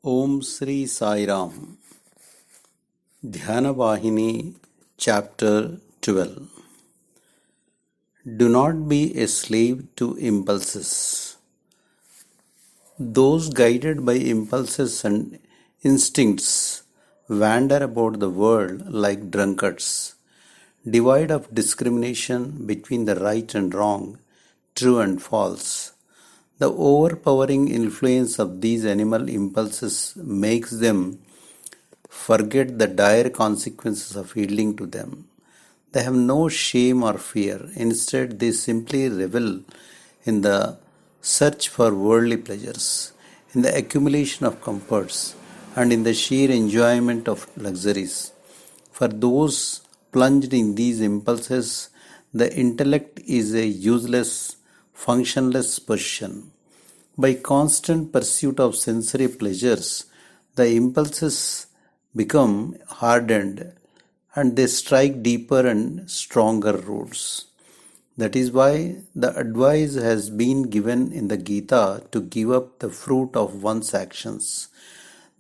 Om Sri Sai Ram. Dhyana Vahini, Chapter 12. Do not be a slave to impulses. Those guided by impulses and instincts wander about the world like drunkards, devoid of discrimination between the right and wrong, true and false. The overpowering influence of these animal impulses makes them forget the dire consequences of yielding to them. They have no shame or fear. Instead, they simply revel in the search for worldly pleasures, in the accumulation of comforts, and in the sheer enjoyment of luxuries. For those plunged in these impulses, the intellect is a useless, functionless position. By constant pursuit of sensory pleasures, the impulses become hardened and they strike deeper and stronger roots. That is why the advice has been given in the Gita to give up the fruit of one's actions.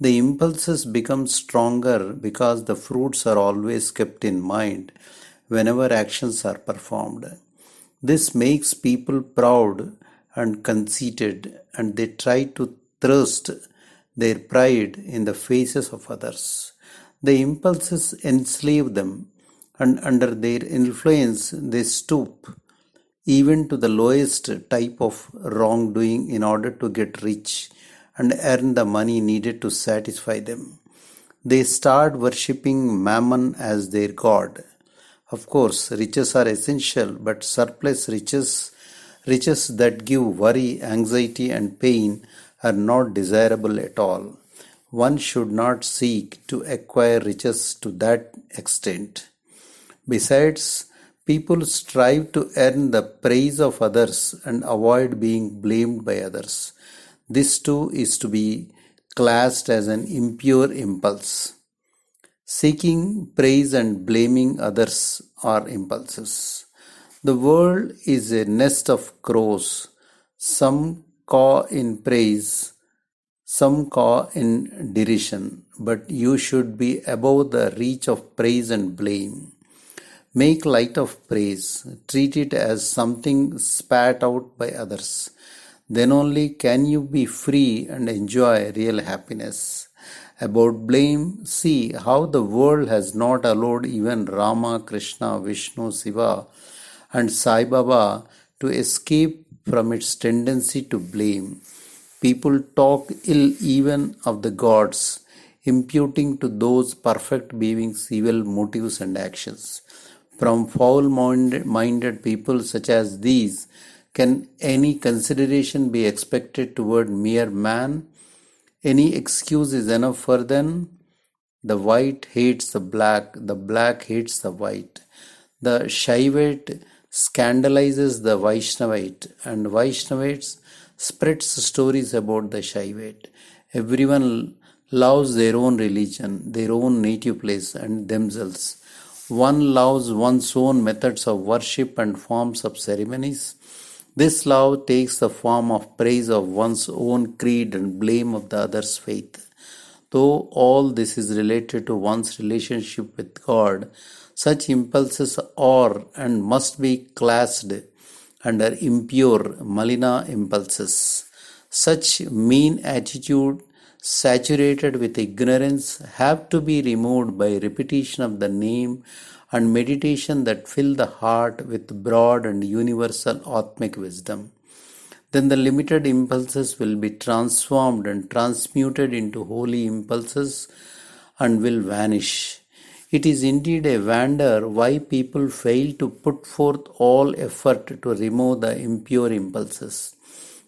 The impulses become stronger because the fruits are always kept in mind whenever actions are performed. This makes people proud and conceited, and they try to thrust their pride in the faces of others. The impulses enslave them, and under their influence they stoop even to the lowest type of wrongdoing in order to get rich and earn the money needed to satisfy them. They start worshipping Mammon as their god. Of course, riches are essential, but surplus riches that give worry, anxiety, and pain are not desirable at all. One should not seek to acquire riches to that extent. Besides, people strive to earn the praise of others and avoid being blamed by others. This too is to be classed as an impure impulse. Seeking praise and blaming others are impulses. The world is a nest of crows. Some caw in praise, some caw in derision, but you should be above the reach of praise and blame. Make light of praise, treat it as something spat out by others. Then only can you be free and enjoy real happiness. About blame, see how the world has not allowed even Rama, Krishna, Vishnu, Shiva, and Sai Baba to escape from its tendency to blame. People talk ill even of the gods, imputing to those perfect beings evil motives and actions. From foul-minded people such as these, can any consideration be expected toward mere man? Any excuse is enough for them. The white hates the black hates the white. The Shaivite scandalizes the Vaishnavite, and Vaishnavites spreads stories about the Shaivite. Everyone loves their own religion, their own native place, and themselves. One loves one's own methods of worship and forms of ceremonies. This love takes the form of praise of one's own creed and blame of the other's faith. Though all this is related to one's relationship with God, such impulses are and must be classed under impure, malina impulses. Such mean attitude, saturated with ignorance, have to be removed by repetition of the name and meditation that fill the heart with broad and universal Atmic wisdom. Then the limited impulses will be transformed and transmuted into holy impulses and will vanish. It is indeed a wonder why people fail to put forth all effort to remove the impure impulses.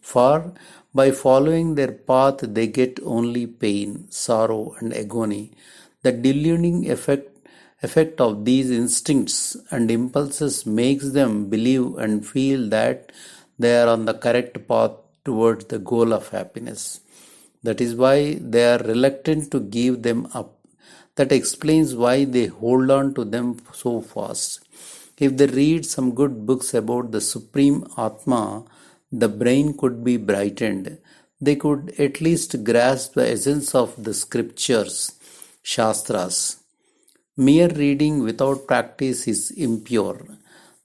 For by following their path they get only pain, sorrow, and agony. The deluding effect of these instincts and impulses makes them believe and feel that they are on the correct path towards the goal of happiness. That is why they are reluctant to give them up. That explains why they hold on to them so fast. If they read some good books about the Supreme Atma, the brain could be brightened. they could at least grasp the essence of the scriptures, Shastras. Mere reading without practice is impure.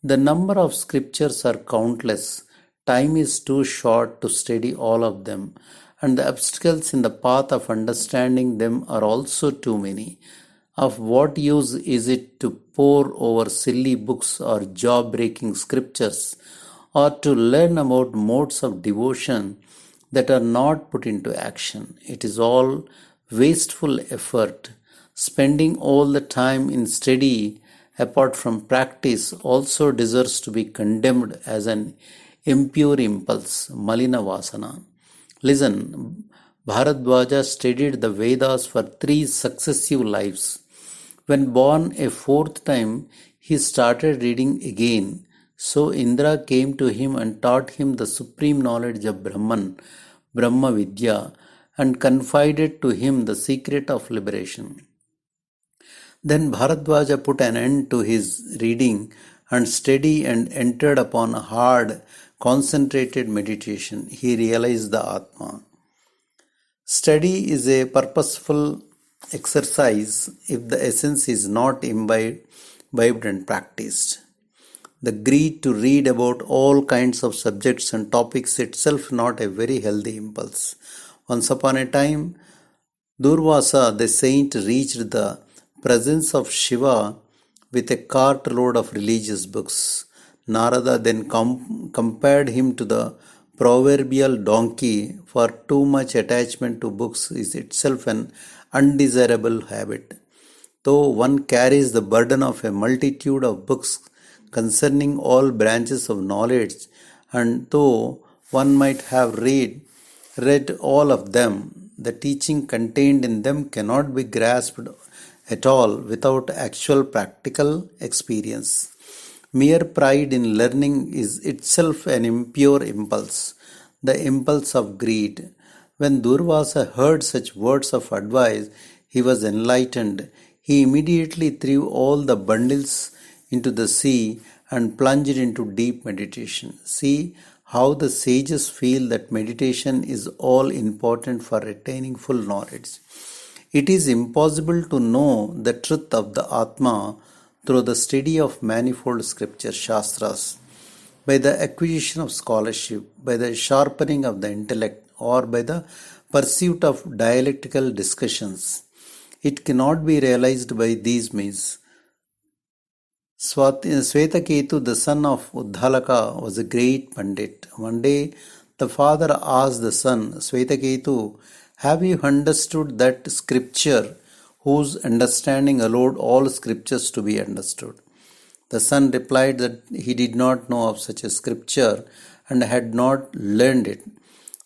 The number of scriptures are countless. Time is too short to study all of them, and the obstacles in the path of understanding them are also too many. Of what use is it to pore over silly books or jaw breaking scriptures, or to learn about modes of devotion that are not put into action? It is all wasteful effort. Spending all the time in study apart from practice also deserves to be condemned as an impure impulse, Malina Vasana. Listen, Bharadwaja studied the Vedas for 3 successive lives. When born a 4th time, he started reading again. So Indra came to him and taught him the supreme knowledge of Brahman, Brahma Vidya, and confided to him the secret of liberation. Then Bharadwaja put an end to his reading and study and entered upon a hard, concentrated meditation. He realized the Atma. Study is a purposeful exercise if the essence is not imbibed and practiced. The greed to read about all kinds of subjects and topics itself not a very healthy impulse. Once upon a time, Durvasa the saint reached the presence of Shiva with a cartload of religious books. Narada then compared him to the proverbial donkey, for too much attachment to books is itself an undesirable habit. Though one carries the burden of a multitude of books concerning all branches of knowledge, and though one might have read all of them, the teaching contained in them cannot be grasped at all without actual practical experience. Mere pride in learning is itself an impure impulse, the impulse of greed. When Durvasa heard such words of advice, he was enlightened. He immediately threw all the bundles into the sea and plunged into deep meditation. See how the sages feel that meditation is all important for attaining full knowledge. It is impossible to know the truth of the Atma through the study of manifold scripture Shastras, by the acquisition of scholarship, by the sharpening of the intellect, or by the pursuit of dialectical discussions. It cannot be realized by these means. Svetaketu, the son of Uddalaka, was a great Pandit. One day, the father asked the son, Svetaketu, have you understood that scripture whose understanding allowed all scriptures to be understood? The son replied that he did not know of such a scripture and had not learned it.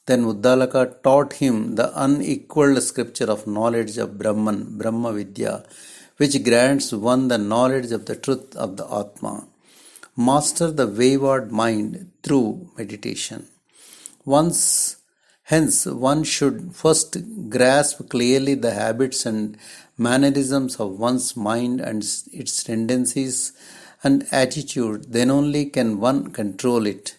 Then Uddalaka taught him the unequaled scripture of knowledge of Brahman, Brahma Vidya, which grants one the knowledge of the truth of the Atma. Master the wayward mind through meditation. Hence, one should first grasp clearly the habits and mannerisms of one's mind and its tendencies and attitude. Then only can one control it,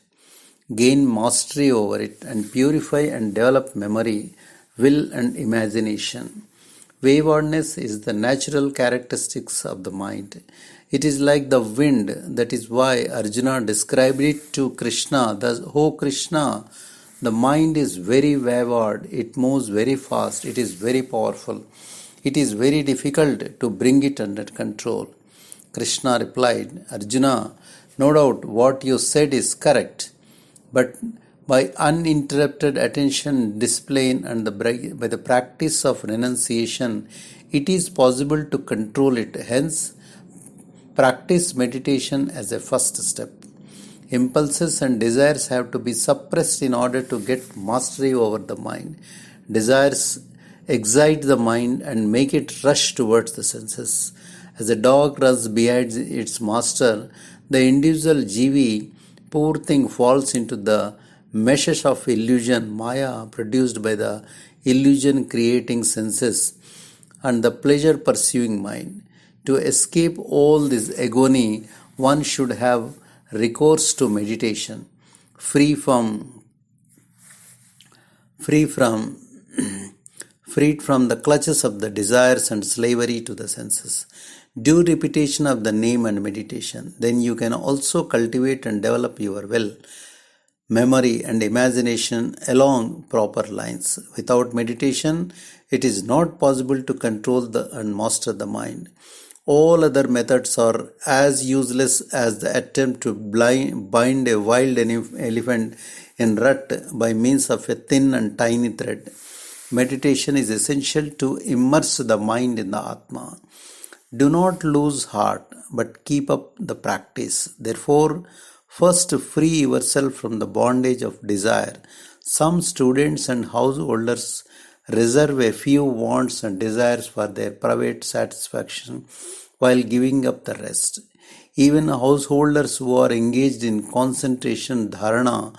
gain mastery over it, and purify and develop memory, will, and imagination. Waywardness is the natural characteristics of the mind. It is like the wind. That is why Arjuna described it to Krishna. Thus, O Krishna, the mind is very wayward. It moves very fast. It is very powerful. It is very difficult to bring it under control. Krishna replied, Arjuna, no doubt what you said is correct, but by uninterrupted attention, discipline, and by the practice of renunciation, it is possible to control it. Hence, practice meditation as a first step. Impulses and desires have to be suppressed in order to get mastery over the mind. Desires excite the mind and make it rush towards the senses. As a dog runs behind its master, the individual jivi, poor thing, falls into the meshes of illusion, maya, produced by the illusion creating senses and the pleasure pursuing mind. To escape all this agony, one should have recourse to meditation, free from free from freed from the clutches of the desires and slavery to the senses. Do repetition of the name and meditation. Then you can also cultivate and develop your will, memory, and imagination along proper lines. Without meditation, it is not possible to control and master the mind. All other methods are as useless as the attempt to bind a wild elephant in rut by means of a thin and tiny thread. Meditation is essential to immerse the mind in the Atma. Do not lose heart, but keep up the practice. Therefore, first free yourself from the bondage of desire. Some students and householders reserve a few wants and desires for their private satisfaction while giving up the rest. Even householders who are engaged in concentration, dharana,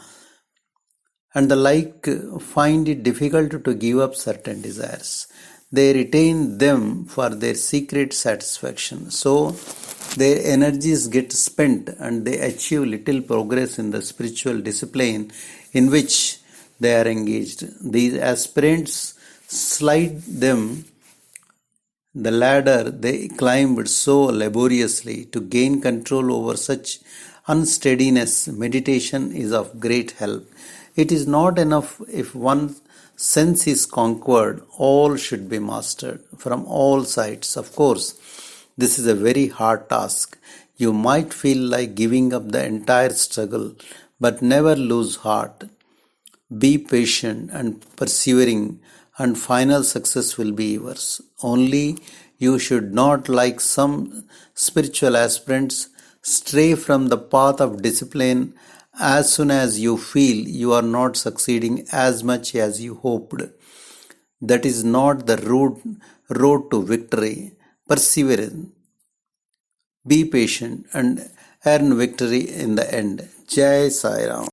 and the like find it difficult to give up certain desires. They retain them for their secret satisfaction. So their energies get spent and they achieve little progress in the spiritual discipline in which they are engaged. These aspirants slide them the ladder they climbed so laboriously. To gain control over such unsteadiness, meditation is of great help. It is not enough if one sense is conquered, all should be mastered from all sides. Of course, this is a very hard task. You might feel like giving up the entire struggle, but never lose heart. Be patient and persevering, and final success will be yours. Only you should not, like some spiritual aspirants, stray from the path of discipline as soon as you feel you are not succeeding as much as you hoped. That is not the road to victory. Persevere, be patient, and earn victory in the end. Jai Sai Ram.